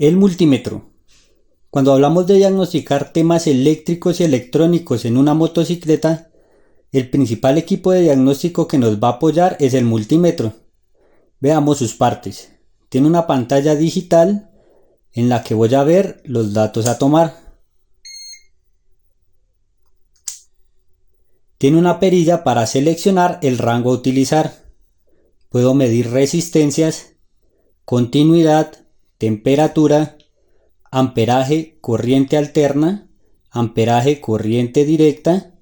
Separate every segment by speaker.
Speaker 1: El multímetro. Cuando hablamos de diagnosticar temas eléctricos y electrónicos en una motocicleta, el principal equipo de diagnóstico que nos va a apoyar es el multímetro. Veamos sus partes. Tiene una pantalla digital en la que voy a ver los datos a tomar. Tiene una perilla para seleccionar el rango a utilizar. Puedo medir resistencias, continuidad, temperatura, amperaje, corriente alterna, amperaje, corriente directa,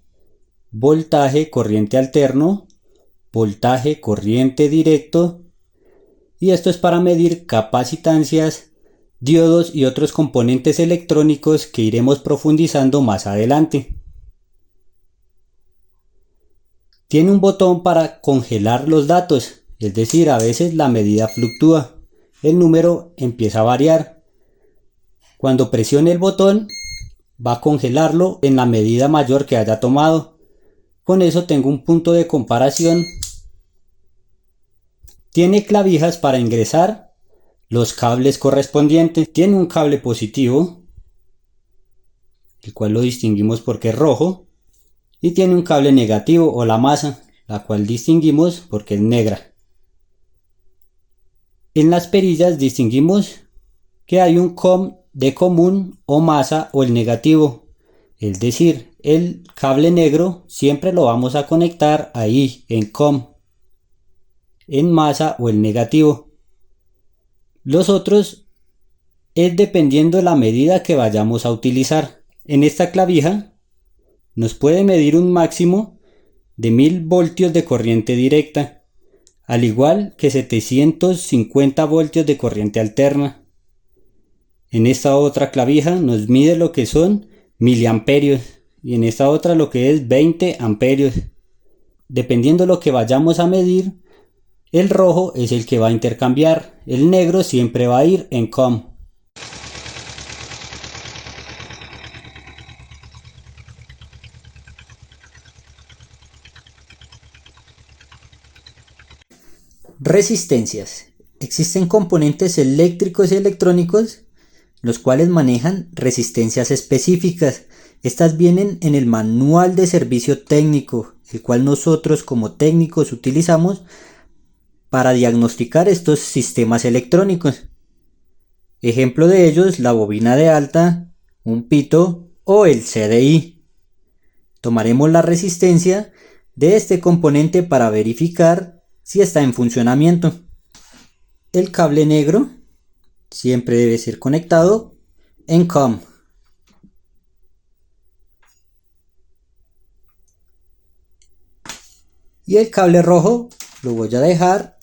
Speaker 1: voltaje, corriente alterno, voltaje, corriente directo, y esto es para medir capacitancias, diodos y otros componentes electrónicos que iremos profundizando más adelante. Tiene un botón para congelar los datos, es decir, a veces la medida fluctúa, el número empieza a variar. Cuando presione el botón, va a congelarlo en la medida mayor que haya tomado. Con eso tengo un punto de comparación. Tiene clavijas para ingresar los cables correspondientes. Tiene un cable positivo, el cual lo distinguimos porque es rojo. Y tiene un cable negativo o la masa, la cual distinguimos porque es negra. En las perillas distinguimos que hay un COM de común o masa o el negativo. Es decir, el cable negro siempre lo vamos a conectar ahí en COM, en masa o el negativo. Los otros es dependiendo de la medida que vayamos a utilizar. En esta clavija nos puede medir un máximo de 1000 voltios de corriente directa, al igual que 750 voltios de corriente alterna. En esta otra clavija nos mide lo que son miliamperios y en esta otra lo que es 20 amperios. Dependiendo de lo que vayamos a medir, el rojo es el que va a intercambiar, el negro siempre va a ir en COM. Resistencias. Existen componentes eléctricos y electrónicos los cuales manejan resistencias específicas. Estas vienen en el manual de servicio técnico, el cual nosotros como técnicos utilizamos para diagnosticar estos sistemas electrónicos. Ejemplo de ellos, la bobina de alta, un pito o el CDI. Tomaremos la resistencia de este componente para verificar si está en funcionamiento. El cable negro siempre debe ser conectado en COM. Y el cable rojo lo voy a dejar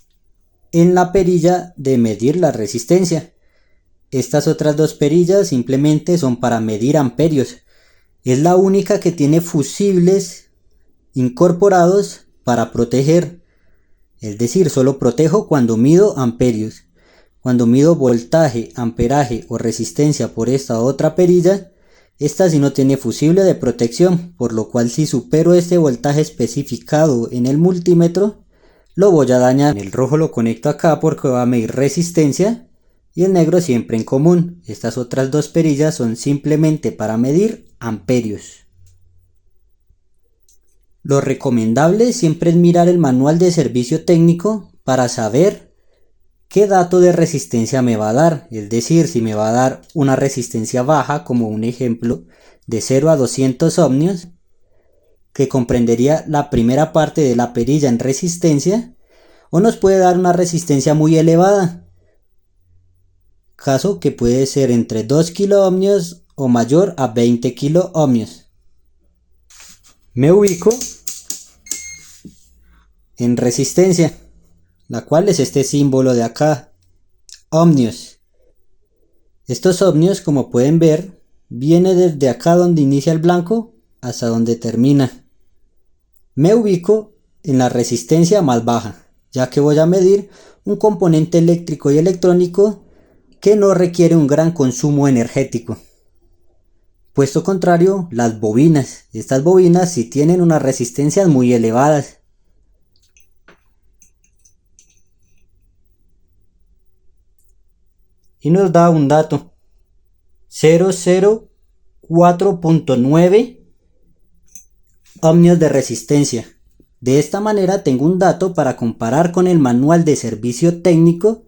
Speaker 1: en la perilla de medir la resistencia. Estas otras dos perillas simplemente son para medir amperios. Es la única que tiene fusibles incorporados para proteger. Es decir, solo protejo cuando mido amperios. Cuando mido voltaje, amperaje o resistencia por esta otra perilla, esta sí no tiene fusible de protección, por lo cual si supero este voltaje especificado en el multímetro, lo voy a dañar. El rojo lo conecto acá porque va a medir resistencia y el negro siempre en común. Estas otras dos perillas son simplemente para medir amperios. Lo recomendable siempre es mirar el manual de servicio técnico para saber qué dato de resistencia me va a dar, es decir, si me va a dar una resistencia baja, como un ejemplo de 0 a 200 ohmios, que comprendería la primera parte de la perilla en resistencia, o nos puede dar una resistencia muy elevada, caso que puede ser entre 2 kiloohmios o mayor a 20 kiloohmios. Me ubico en resistencia, la cual es este símbolo de acá, ohmios. Estos ohmios, como pueden ver, viene desde acá donde inicia el blanco hasta donde termina. Me ubico en la resistencia más baja, ya que voy a medir un componente eléctrico y electrónico que no requiere un gran consumo energético. Puesto contrario, las bobinas. Estas bobinas sí tienen unas resistencias muy elevadas. y nos da un dato 004.9 ohmios de resistencia. De esta manera tengo un dato para comparar con el manual de servicio técnico,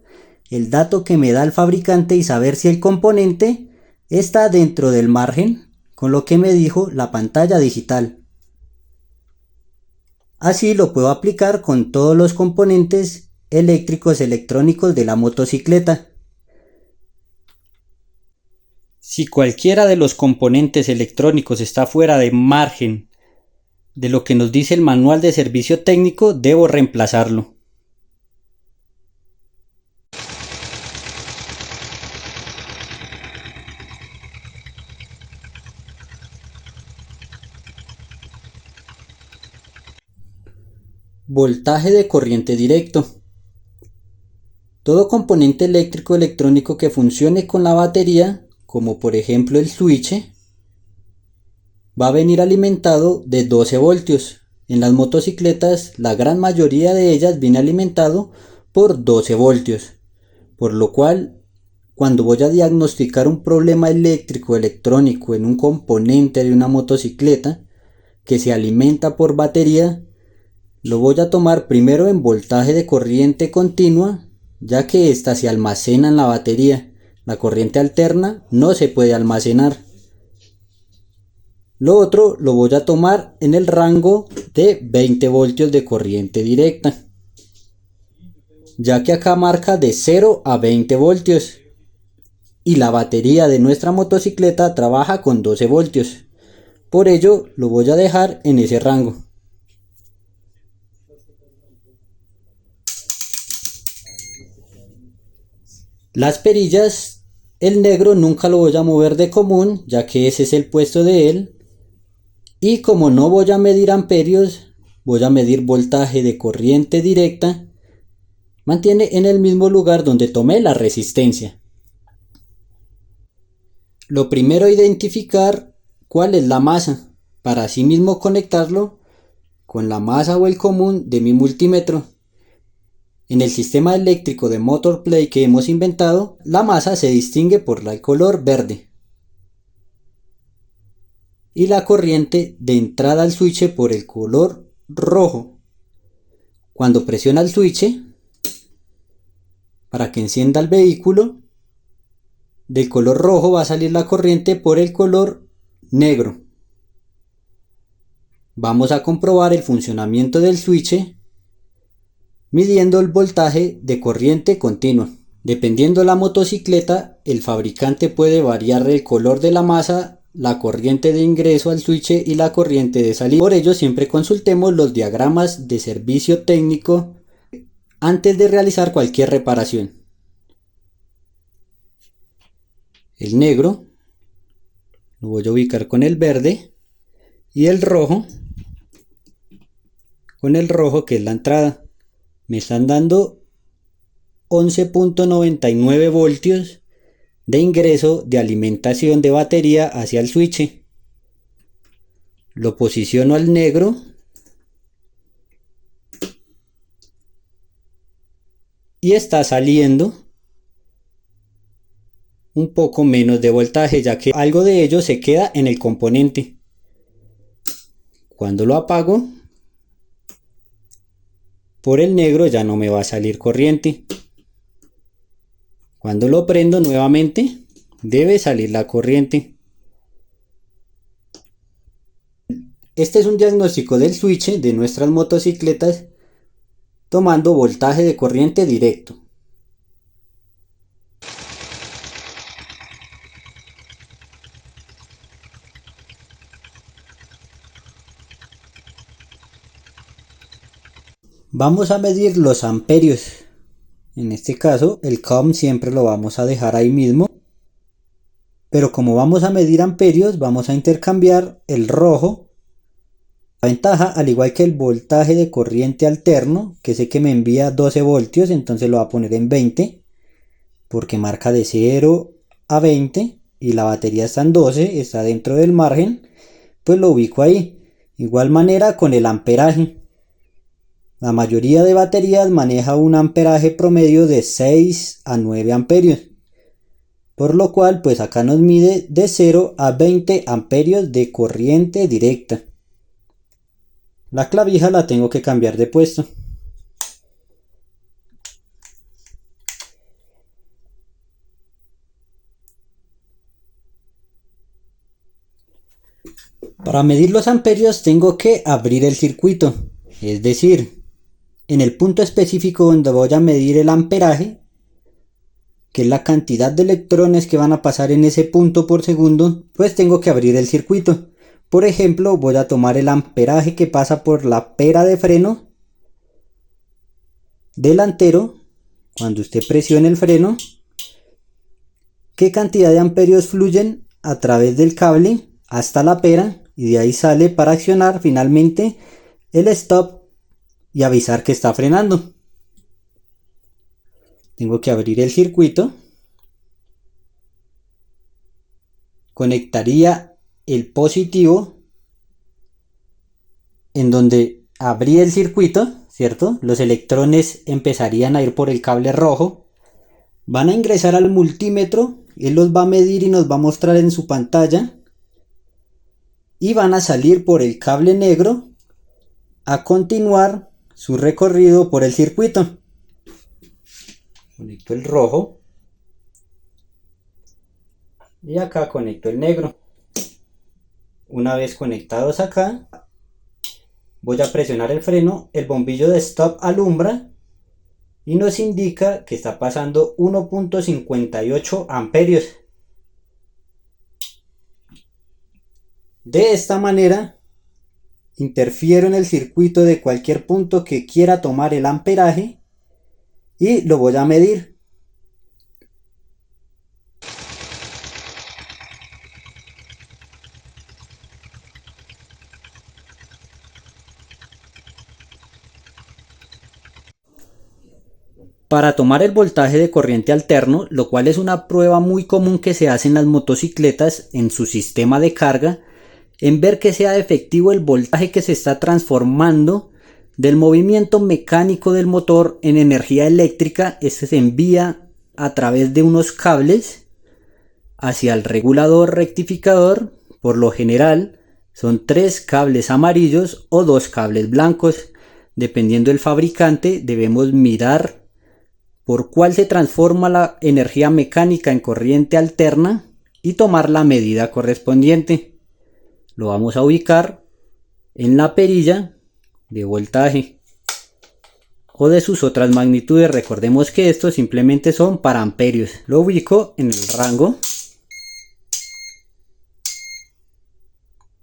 Speaker 1: el dato que me da el fabricante y saber si el componente está dentro del margen con lo que me dijo la pantalla digital. Así lo puedo aplicar con todos los componentes eléctricos electrónicos de la motocicleta. Si cualquiera de los componentes electrónicos está fuera de margen de lo que nos dice el manual de servicio técnico, debo reemplazarlo. Voltaje de corriente directo. Todo componente eléctrico electrónico que funcione con la batería, como por ejemplo el switch, va a venir alimentado de 12 voltios. En las motocicletas, la gran mayoría de ellas viene alimentado por 12 voltios, por lo cual cuando voy a diagnosticar un problema eléctrico electrónico en un componente de una motocicleta que se alimenta por batería, lo voy a tomar primero en voltaje de corriente continua, ya que ésta se almacena en la batería. La corriente alterna no se puede almacenar. Lo otro lo voy a tomar en el rango de 20 voltios de corriente directa, ya que acá marca de 0 a 20 voltios y la batería de nuestra motocicleta trabaja con 12 voltios. Por ello lo voy a dejar en ese rango. Las perillas, el negro nunca lo voy a mover de común, ya que ese es el puesto de él. Y como no voy a medir amperios, voy a medir voltaje de corriente directa. Mantiene en el mismo lugar donde tomé la resistencia. Lo primero, identificar cuál es la masa, para así mismo conectarlo con la masa o el común de mi multímetro. En el sistema eléctrico de Motorplay que hemos inventado, la masa se distingue por el color verde y la corriente de entrada al switch por el color rojo. Cuando presiona el switch para que encienda el vehículo, del color rojo va a salir la corriente por el color negro. Vamos a comprobar el funcionamiento del switch midiendo el voltaje de corriente continua. Dependiendo de la motocicleta, el fabricante puede variar el color de la masa, la corriente de ingreso al switch y la corriente de salida. Por ello, siempre consultemos los diagramas de servicio técnico antes de realizar cualquier reparación. El negro lo voy a ubicar con el verde y el rojo con el rojo, que es la entrada. Me están dando 11.99 voltios de ingreso de alimentación de batería hacia el switch. Lo posiciono al negro y está saliendo un poco menos de voltaje, ya que algo de ello se queda en el componente. Cuando lo apago, por el negro ya no me va a salir corriente. Cuando lo prendo nuevamente, debe salir la corriente. Este es un diagnóstico del switch de nuestras motocicletas tomando voltaje de corriente directo. Vamos a medir los amperios. En este caso el COM siempre lo vamos a dejar ahí mismo, pero como vamos a medir amperios, vamos a intercambiar el rojo. La ventaja, al igual que el voltaje de corriente alterno, que sé que me envía 12 voltios, entonces lo voy a poner en 20 porque marca de 0 a 20 y la batería está en 12, está dentro del margen, pues lo ubico ahí. Igual manera con el amperaje. La mayoría de baterías maneja un amperaje promedio de 6 a 9 amperios. por lo cual pues acá nos mide de 0 a 20 amperios de corriente directa. La clavija la tengo que cambiar de puesto. Para medir los amperios tengo que abrir el circuito, es decir, en el punto específico donde voy a medir el amperaje, que es la cantidad de electrones que van a pasar en ese punto por segundo, pues tengo que abrir el circuito. Por ejemplo, voy a tomar el amperaje que pasa por la pera de freno delantero. Cuando usted presione el freno, qué cantidad de amperios fluyen a través del cable hasta la pera, y de ahí sale para accionar finalmente el stop y avisar que está frenando. Tengo que abrir el circuito, conectaría el positivo en donde abrí el circuito, ¿cierto? Los electrones empezarían a ir por el cable rojo, van a ingresar al multímetro, él los va a medir y nos va a mostrar en su pantalla, y van a salir por el cable negro a continuar su recorrido por el circuito. Conecto el rojo y acá conecto el negro. Una vez conectados acá, voy a presionar el freno, el bombillo de stop alumbra y nos indica que está pasando 1.58 amperios. De esta manera interfiero en el circuito de cualquier punto que quiera tomar el amperaje y lo voy a medir. Para tomar el voltaje de corriente alterno, lo cual es una prueba muy común que se hace en las motocicletas en su sistema de carga, en ver que sea efectivo el voltaje que se está transformando del movimiento mecánico del motor en energía eléctrica. Este se envía a través de unos cables hacia el regulador rectificador. Por lo general son 3 cables amarillos o 2 cables blancos. Dependiendo del fabricante, debemos mirar por cuál se transforma la energía mecánica en corriente alterna y tomar la medida correspondiente. Lo vamos a ubicar en la perilla de voltaje o de sus otras magnitudes. Recordemos que estos simplemente son para amperios. Lo ubico en el rango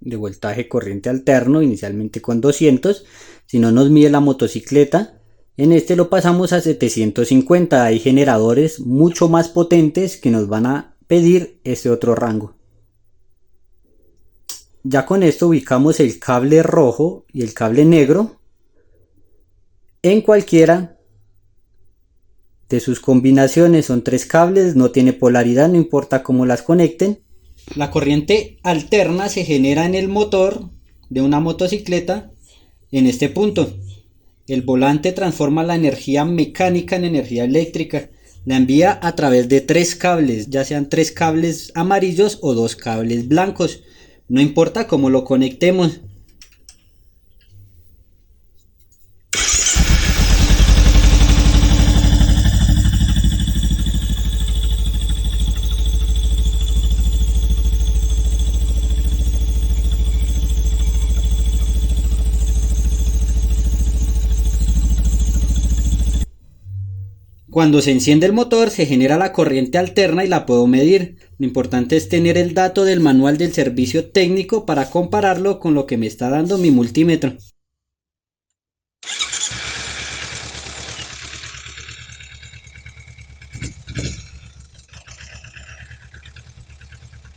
Speaker 1: de voltaje corriente alterno, inicialmente con 200. Si no nos mide la motocicleta, en este lo pasamos a 750. Hay generadores mucho más potentes que nos van a pedir este otro rango. Ya con esto ubicamos el cable rojo y el cable negro en cualquiera de sus combinaciones. Son 3 cables, no tiene polaridad, no importa cómo las conecten. La corriente alterna se genera en el motor de una motocicleta en este punto. El volante transforma la energía mecánica en energía eléctrica. La envía a través de 3 cables, ya sean 3 cables amarillos o 2 cables blancos. No importa cómo lo conectemos. Cuando se enciende el motor se genera la corriente alterna y la puedo medir. Lo importante es tener el dato del manual del servicio técnico para compararlo con lo que me está dando mi multímetro.